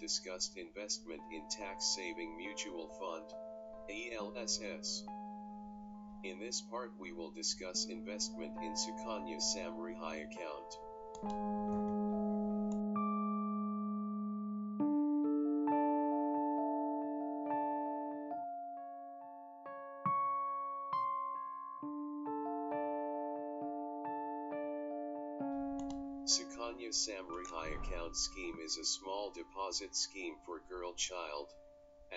discussed investment in tax-saving mutual fund, ELSS. In this part we will discuss investment in Sukanya Samriddhi account. Sukanya Samriddhi account scheme is a small deposit scheme for girl child,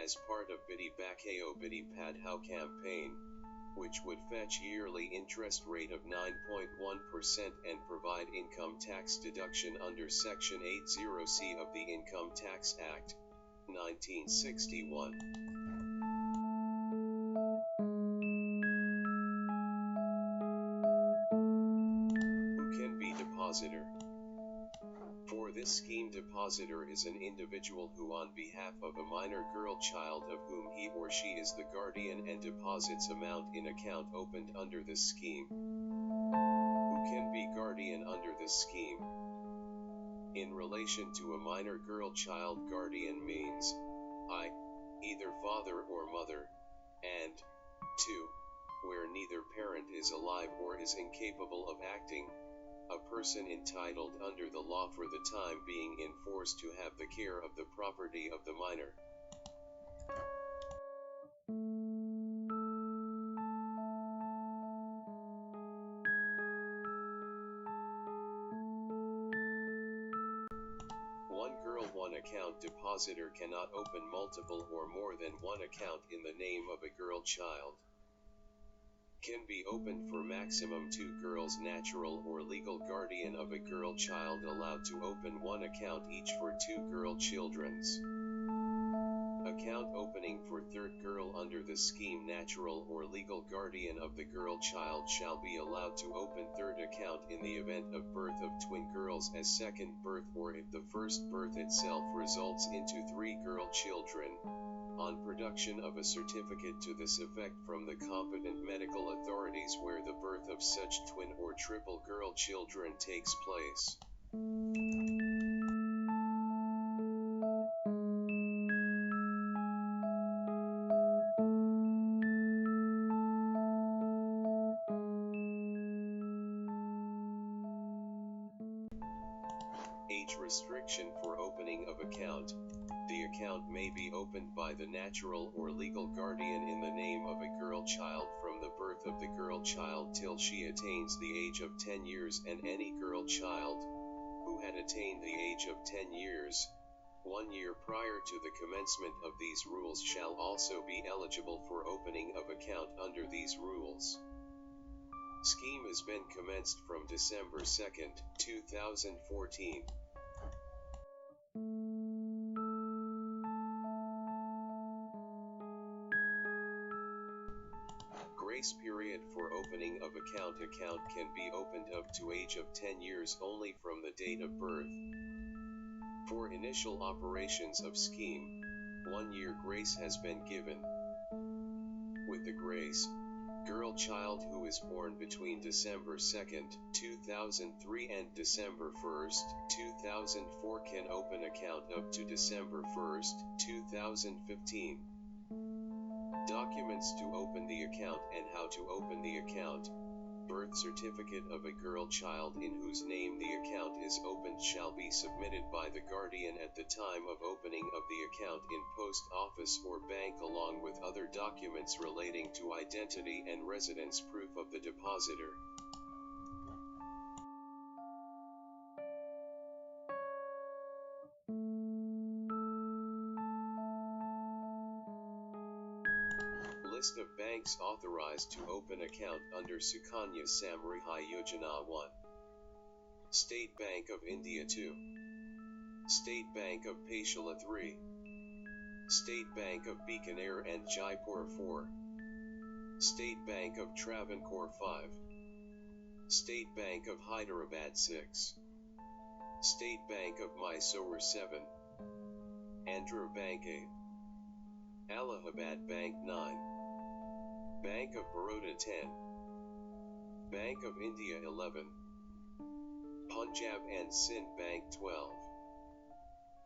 as part of Bidi Bakayo Bidi Padhao campaign, which would fetch yearly interest rate of 9.1% and provide income tax deduction under Section 80C of the Income Tax Act, 1961. Who can be depositor? For this scheme, depositor is an individual who, on behalf of a minor girl child of whom he or she is the guardian and deposits amount in account opened under this scheme. Who can be guardian under this scheme? In relation to a minor girl child, guardian means I, either father or mother, and 2, where neither parent is alive or is incapable of acting, a person entitled under the law for the time being enforced to have the care of the property of the minor. One girl, one account. Depositor cannot open multiple or more than one account in the name of a girl child. Can be opened for maximum 2 girls. Natural or legal guardian of a girl child allowed to open one account each for 2 girl children's. Account opening for third girl under the scheme. Natural or legal guardian of the girl child shall be allowed to open third account in the event of birth of twin girls as second birth, or if the first birth itself results into 3 girl children, on production of a certificate to this effect from the competent medical authorities where the birth of such twin or triple girl children takes place. Age restriction for opening of account. The account may be opened by the natural or legal guardian in the name of a girl child from the birth of the girl child till she attains the age of 10 years, and any girl child who had attained the age of 10 years, 1 year prior to the commencement of these rules, shall also be eligible for opening of account under these rules. Scheme has been commenced from December 2nd, 2014. Grace period for opening of account. Account can be opened up to age of 10 years only from the date of birth. For initial operations of scheme, 1 year grace has been given. With the grace, girl child who is born between December 2nd, 2003 and December 1st, 2004 can open account up to December 1st, 2015. Documents to open the account and how to open the account. Birth certificate of a girl child in whose name the account is opened shall be submitted by the guardian at the time of opening of the account in post office or bank, along with other documents relating to identity and residence proof of the depositor. List of banks authorized to open account under Sukanya Samriddhi Yojana. 1. State Bank of India. 2. State Bank of Paitila. 3. State Bank of Bikaner and Jaipur. 4. State Bank of Travancore. 5. State Bank of Hyderabad. 6. State Bank of Mysore. 7. Andhra Bank. 8. Allahabad Bank. 9. Bank of Baroda. 10. Bank of India. 11. Punjab and Sindh Bank. 12.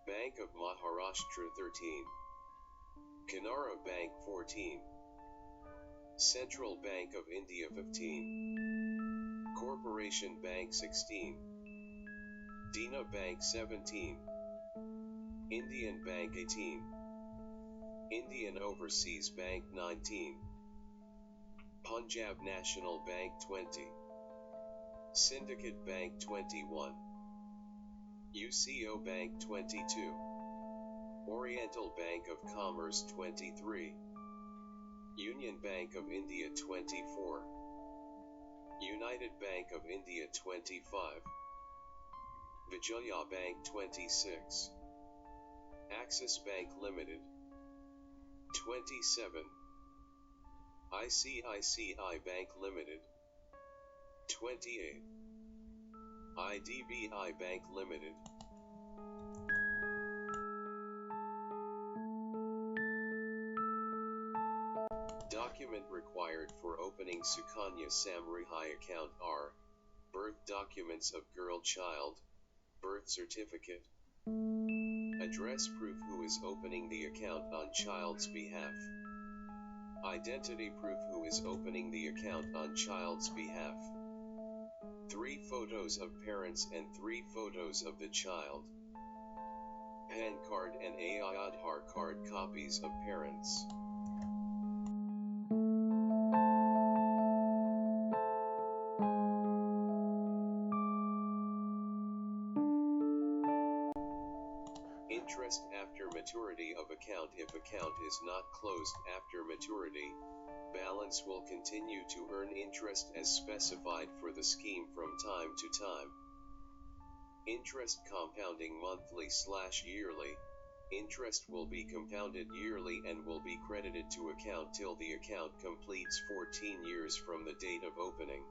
Bank of Maharashtra 13, Canara Bank 14, Central Bank of India 15, Corporation Bank 16, Dena Bank 17, Indian Bank 18, Indian Overseas Bank 19, Punjab National Bank 20, Syndicate Bank 21, UCO Bank 22, Oriental Bank of Commerce 23, Union Bank of India 24, United Bank of India 25, Vijaya Bank 26, Axis Bank Limited 27, ICICI Bank Limited 28, IDBI Bank Limited. Document required for opening Sukanya Samriddhi account are birth documents of girl child, birth certificate, address proof who is opening the account on child's behalf, identity proof who is opening the account on child's behalf, 3 photos of parents and 3 photos of the child, PAN card and Aadhaar card copies of parents. Interest after maturity of account. If account is not closed after maturity, balance will continue to earn interest as specified for the scheme from time to time. Interest compounding monthly/yearly. Interest will be compounded yearly and will be credited to account till the account completes 14 years from the date of opening.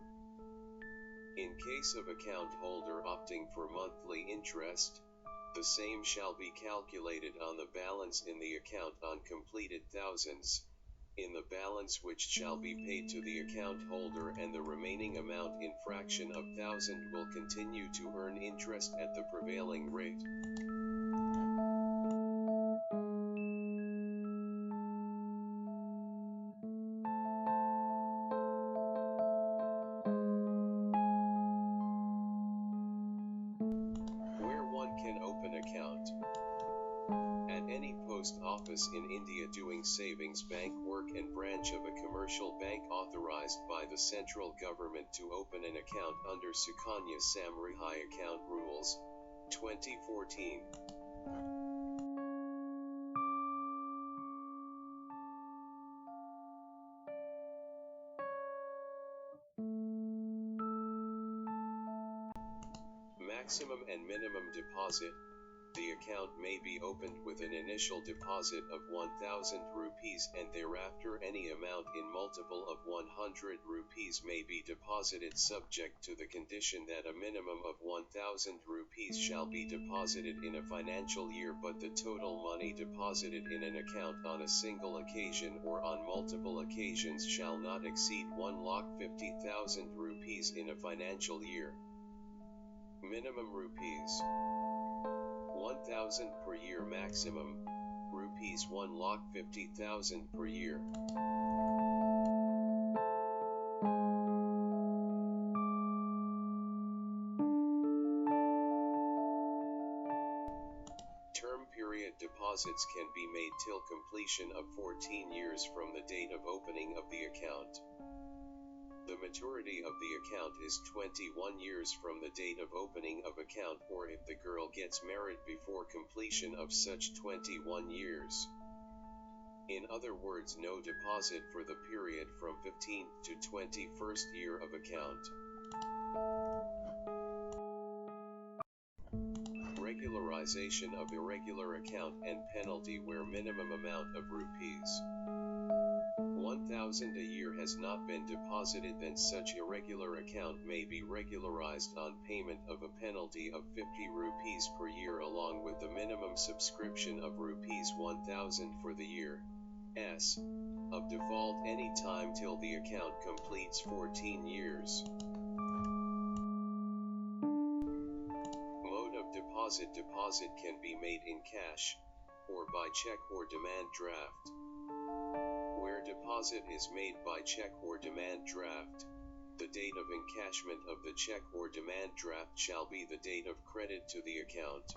In case of account holder opting for monthly interest, the same shall be calculated on the balance in the account on completed thousands, in the balance which shall be paid to the account holder, and the remaining amount in fraction of thousand will continue to earn interest at the prevailing rate. Post office in India doing savings bank work and branch of a commercial bank authorized by the central government to open an account under Sukanya Samriddhi Account Rules, 2014. Maximum and minimum deposit. The account may be opened with an initial deposit of 1,000 rupees and thereafter any amount in multiple of 100 rupees may be deposited, subject to the condition that a minimum of 1,000 rupees shall be deposited in a financial year, but the total money deposited in an account on a single occasion or on multiple occasions shall not exceed 1,50,000 rupees in a financial year. Minimum rupees 1,000 per year. Maximum rupees 1,50,000 per year. Term period deposits can be made till completion of 14 years from the date of opening of the account. The maturity of the account is 21 years from the date of opening of account, or if the girl gets married before completion of such 21 years. In other words, no deposit for the period from 15th to 21st year of account. Regularization of irregular account and penalty where minimum amount of rupees 1,000 a year has not been deposited, then such irregular account may be regularized on payment of a penalty of 50 rupees per year along with the minimum subscription of rupees 1,000 for the year of default any time till the account completes 14 years. Mode of deposit. deposit can be made in cash, or by check or demand draft. Where deposit is made by check or demand draft, the date of encashment of the check or demand draft shall be the date of credit to the account.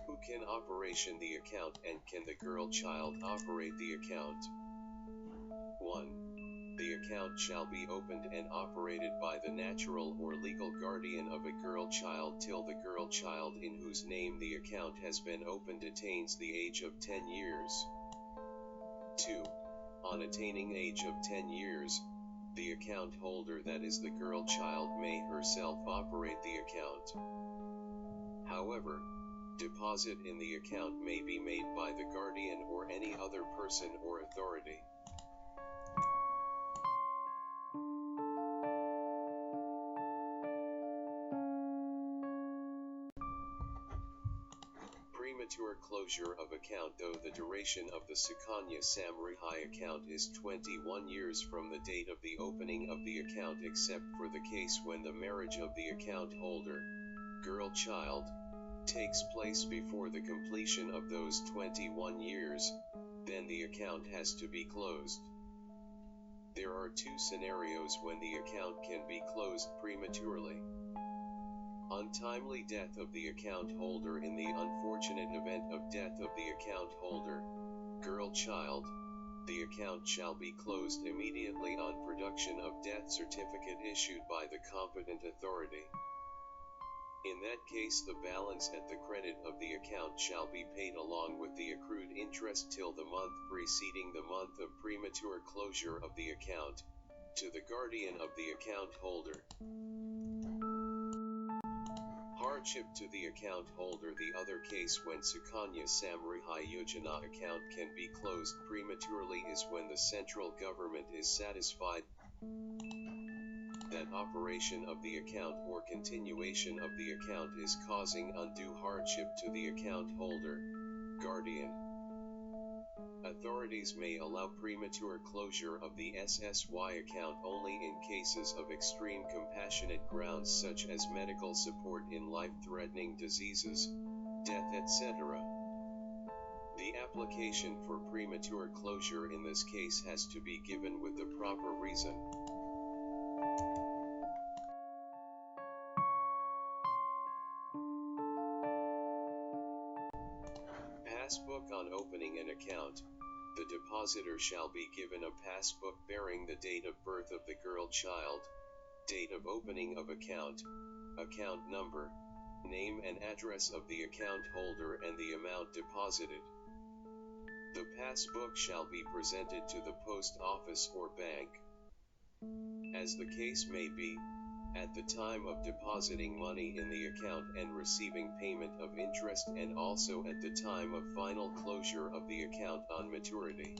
Who can operation the account, and can the girl child operate the account? 1. The account shall be opened and operated by the natural or legal guardian of a girl child till the girl child in whose name the account has been opened attains the age of 10 years. 2. On attaining age of 10 years, the account holder, that is the girl child, may herself operate the account. However, deposit in the account may be made by the guardian or any other person or authority. Premature closure of account. Though the duration of the Sukanya Samriddhi account is 21 years from the date of the opening of the account, except for the case when the marriage of the account holder, girl child, takes place before the completion of those 21 years, then the account has to be closed. There are two scenarios when the account can be closed prematurely. Untimely death of the account holder. In the unfortunate event of death of the account holder, girl child, the account shall be closed immediately on production of death certificate issued by the competent authority. In that case, the balance at the credit of the account shall be paid along with the accrued interest till the month preceding the month of premature closure of the account, to the guardian of the account holder. Hardship to the account holder. The other case when Sukanya Samriddhi Yojana account can be closed prematurely is when the central government is satisfied that operation of the account or continuation of the account is causing undue hardship to the account holder, guardian. Authorities may allow premature closure of the SSY account only in cases of extreme compassionate grounds such as medical support in life-threatening diseases, death, etc. The application for premature closure in this case has to be given with the proper reason. Passbook. On opening an account, the depositor shall be given a passbook bearing the date of birth of the girl child, date of opening of account number, name and address of the account holder, and the amount deposited. The passbook shall be presented to the post office or bank. As the case may be, at the time of depositing money in the account and receiving payment of interest, and also at the time of final closure of the account on maturity.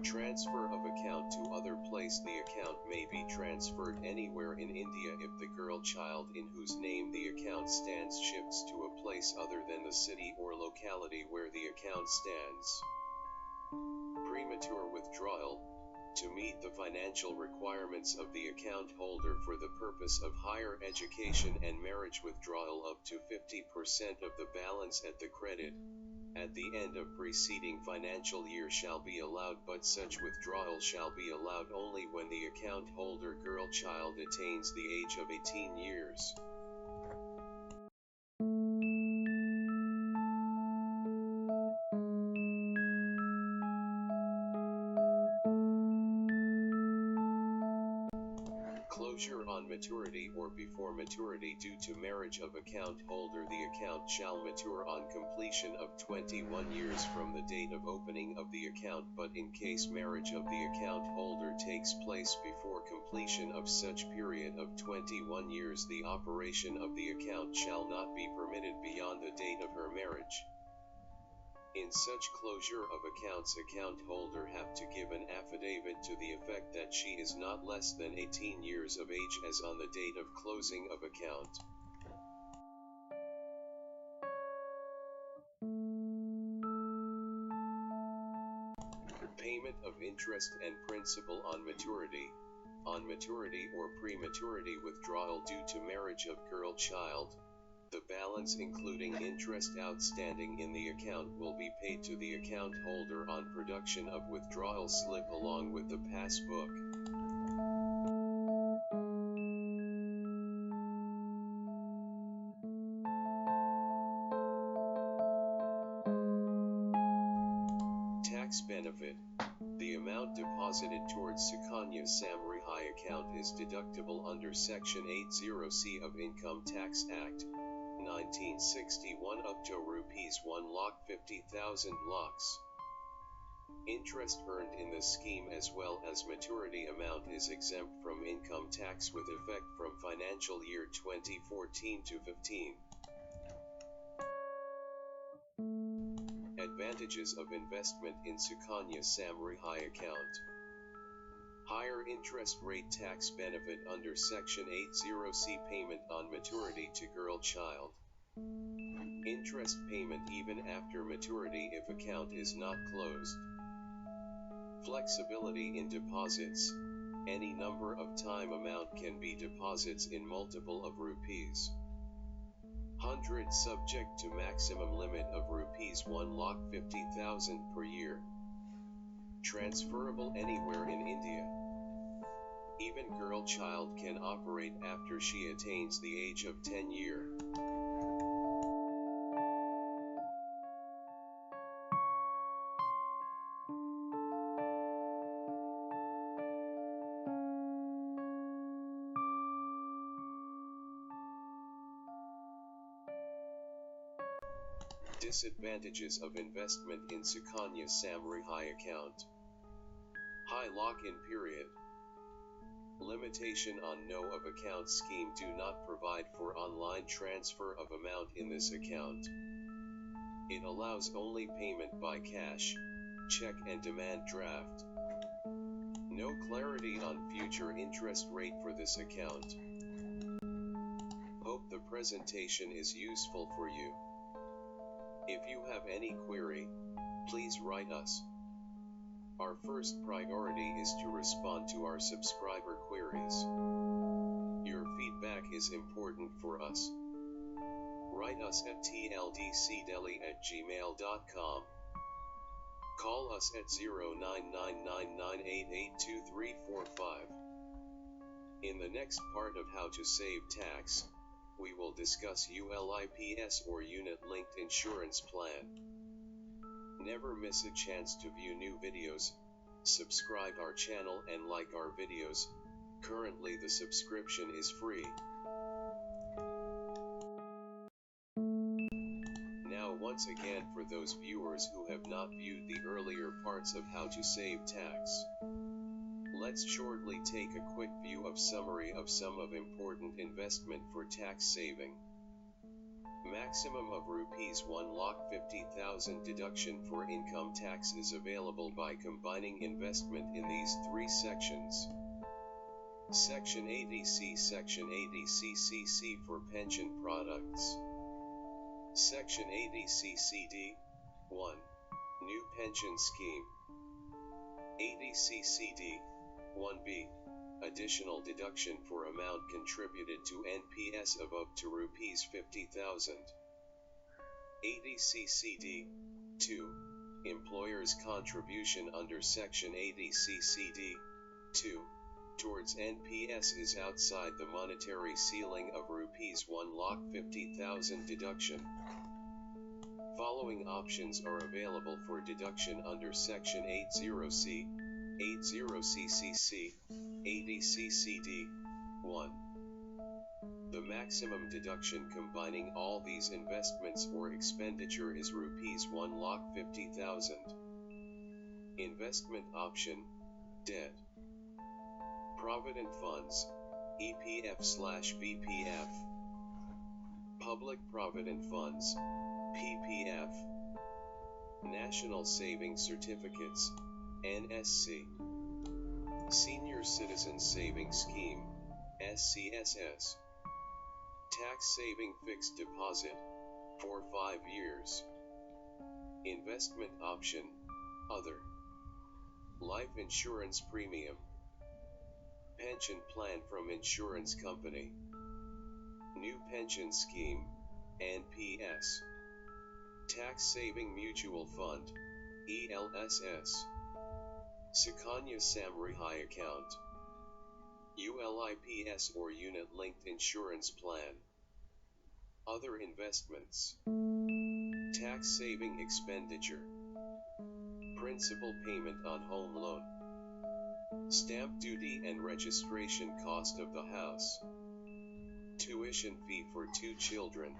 Transfer of account to other place. The account may be transferred anywhere in India if the girl child in whose name the account stands shifts to a place other than the city or locality where the account stands. Premature withdrawal. To meet the financial requirements of the account holder for the purpose of higher education and marriage, withdrawal up to 50% of the balance at the credit at the end of preceding financial year shall be allowed, but such withdrawal shall be allowed only when the account holder girl child attains the age of 18 years. Closure on maturity or before maturity. Due to marriage of account holder, the account shall mature on completion of 21 years from the date of opening of the account, but in case marriage of the account holder takes place before completion of such period of 21 years, the operation of the account shall not be permitted beyond the date of her marriage. In such closure of accounts, account holder have to give an affidavit to the effect that she is not less than 18 years of age as on the date of closing of account. Payment of interest and principal on maturity. On maturity or prematurity withdrawal due to marriage of girl-child, the balance including interest outstanding in the account will be paid to the account holder on production of withdrawal slip along with the passbook. Tax benefit. The amount deposited towards Sukanya Samriddhi account is deductible under Section 80C of Income Tax Act, 1961 up to Rs 1,50,000 lakhs. Interest earned in the scheme as well as maturity amount is exempt from income tax with effect from financial year 2014 to 15. Advantages of investment in Sukanya Samriddhi account. Higher interest rate tax benefit under Section 80C payment on maturity to girl-child. Interest payment even after maturity if account is not closed. Flexibility in deposits. Any number of time amount can be deposits in multiple of rupees 100 subject to maximum limit of Rs 1,50,000 per year. Transferable anywhere in India. Even girl-child can operate after she attains the age of 10 years. Disadvantages of investment in Sukanya Samriddhi account. High lock-in period. Limitation on no of account scheme do not provide for online transfer of amount in this account. It allows only payment by cash, check and demand draft. No clarity on future interest rate for this account. Hope the presentation is useful for you. If you have any query, please write us. Our first priority is to respond to our subscriber queries. Your feedback is important for us. Write us at tldcdelhi@gmail.com. Call us at 0999988235. In the next part of How to Save Tax, we will discuss ULIPs or Unit-Linked Insurance Plan. Never miss a chance to view new videos. Subscribe our channel and like our videos. Currently the subscription is free. Now once again for those viewers who have not viewed the earlier parts of How to Save Tax, let's shortly take a quick view of summary of some of important investment for tax saving. Maximum of Rs 1,50,000 deduction for income tax is available by combining investment in these three sections. Section 80C, Section 80CCC for pension products. Section 80CCD 1. New pension scheme. 80CCD 1B. Additional deduction for amount contributed to NPS of up to Rs 50,000. 80CCD 2. Employer's contribution under Section 80CCD 2 towards NPS is outside the monetary ceiling of Rs 1,50,000 deduction. Following options are available for deduction under Section 80C, 80CCC, 80CCD 1. The maximum deduction combining all these investments or expenditure is Rs 1,50,000. Investment option, debt. Provident funds, EPF/VPF. Public Provident Funds, PPF. National Savings Certificates, NSC. Senior Citizen Savings Scheme, SCSS. Tax Saving Fixed Deposit, for 5 years. Investment Option, Other. Life Insurance Premium. Pension Plan from Insurance Company. New Pension Scheme, NPS. Tax Saving Mutual Fund, ELSS. Sukanya Samriddhi Account. ULIPS or Unit Linked Insurance Plan. Other investments. Tax Saving Expenditure. Principal payment on home loan. Stamp duty and registration cost of the house. Tuition fee for 2 children.